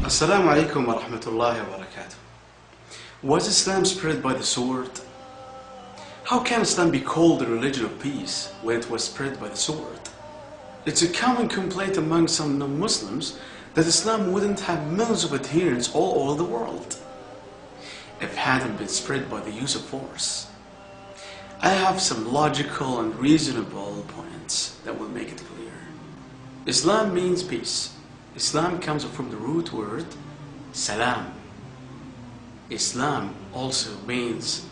Assalamu alaikum wa rahmatullahi wa barakatuh. Was Islam spread by the sword? How can Islam be called the religion of peace when it was spread by the sword? It's a common complaint among some non-Muslims that Islam wouldn't have millions of adherents all over the world if it hadn't been spread by the use of force. I have some logical and reasonable points that will make it clear. Islam means peace. Islam comes from the root word salam. Islam also means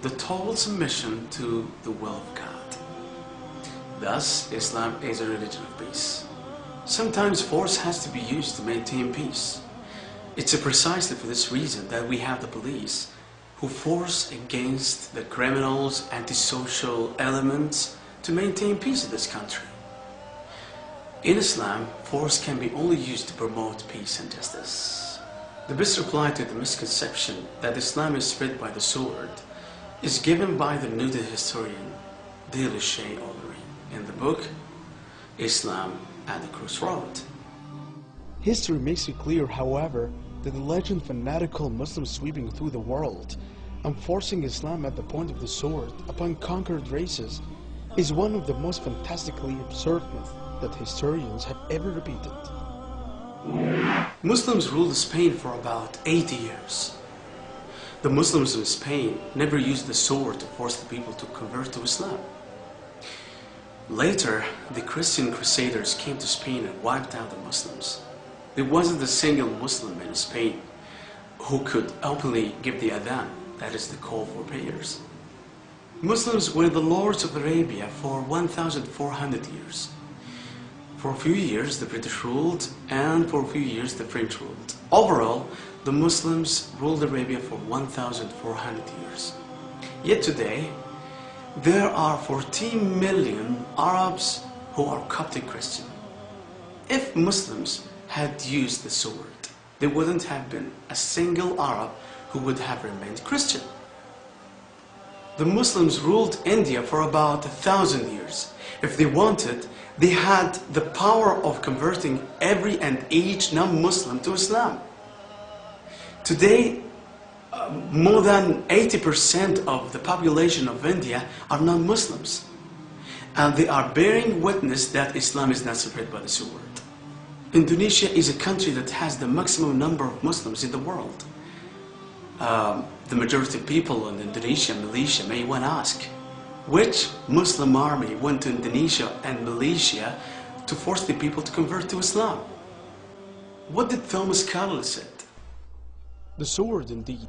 the total submission to the will of God. Thus, Islam is a religion of peace. Sometimes force has to be used to maintain peace. It's precisely for this reason that we have the police who force against the criminals, antisocial elements to maintain peace in this country. In Islam, force can be only used to promote peace and justice. The best reply to the misconception that Islam is spread by the sword is given by the noted historian Dil Shay-Olary in the book Islam at the Crossroad. History makes it clear, however, that the legend fanatical Muslims sweeping through the world and forcing Islam at the point of the sword upon conquered races is one of the most fantastically absurd myths that historians have ever repeated. Muslims ruled Spain for about 80 years. The Muslims in Spain never used the sword to force the people to convert to Islam. Later, the Christian Crusaders came to Spain and wiped out the Muslims. There wasn't a single Muslim in Spain who could openly give the adhan, that is the call for prayers. Muslims were the lords of Arabia for 1,400 years. For a few years the British ruled, and for a few years the French ruled. Overall, the Muslims ruled Arabia for 1,400 years. Yet today, there are 14 million Arabs who are Coptic Christian. If Muslims had used the sword, there wouldn't have been a single Arab who would have remained Christian. The Muslims ruled India for about 1,000 years. If they wanted, they had the power of converting every and each non-Muslim to Islam. Today, more than 80% of the population of India are non-Muslims, and they are bearing witness that Islam is not spread by the sword. Indonesia is a country that has the maximum number of Muslims in the world. The majority of people in Indonesia, Malaysia may want to ask, which Muslim army went to Indonesia and Malaysia to force the people to convert to Islam? What did Thomas Carlyle say? The sword indeed,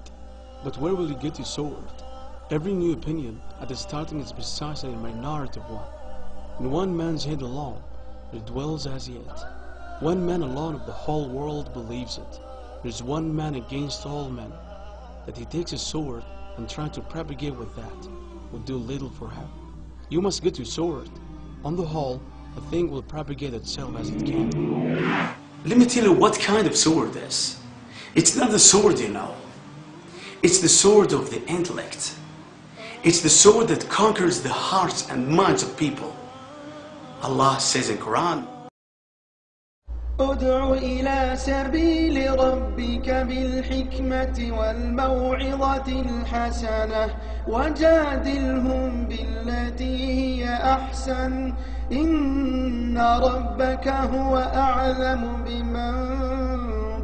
but where will you get your sword? Every new opinion at the starting is precisely a minority of one. In one man's head alone, there dwells as yet. One man alone of the whole world believes it. There is one man against all men. That he takes a sword and tries to propagate with that will do little for him. You must get your sword. On the whole, the thing will propagate itself as it can. Let me tell you what kind of sword this. It's not the sword you know. It's the sword of the intellect. It's the sword that conquers the hearts and minds of people. Allah says in Quran, ادع إلى سبيل ربك بالحكمة والموعظة الحسنة وجادلهم بالتي هي أحسن إن ربك هو أعلم بمن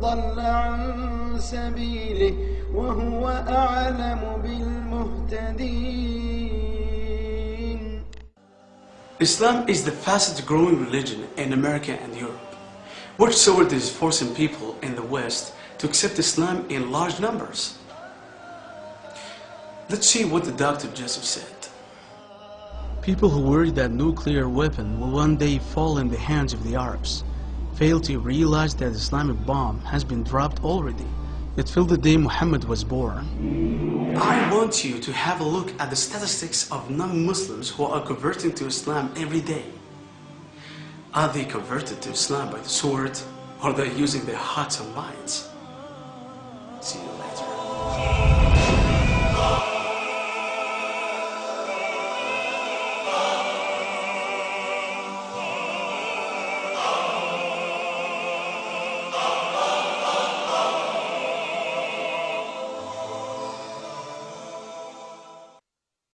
ضل عن سبيله وهو أعلم بالمهتدين. Islam is the fastest growing religion in America and Europe. Which sword is forcing people in the West to accept Islam in large numbers? Let's see what the Dr. Joseph said. People who worry that nuclear weapon will one day fall in the hands of the Arabs fail to realize that Islamic bomb has been dropped already. It fell the day Muhammad was born. I want you to have a look at the statistics of non-Muslims who are converting to Islam every day. Are they converted to Islam by the sword, or are they using their hearts and minds? See you later.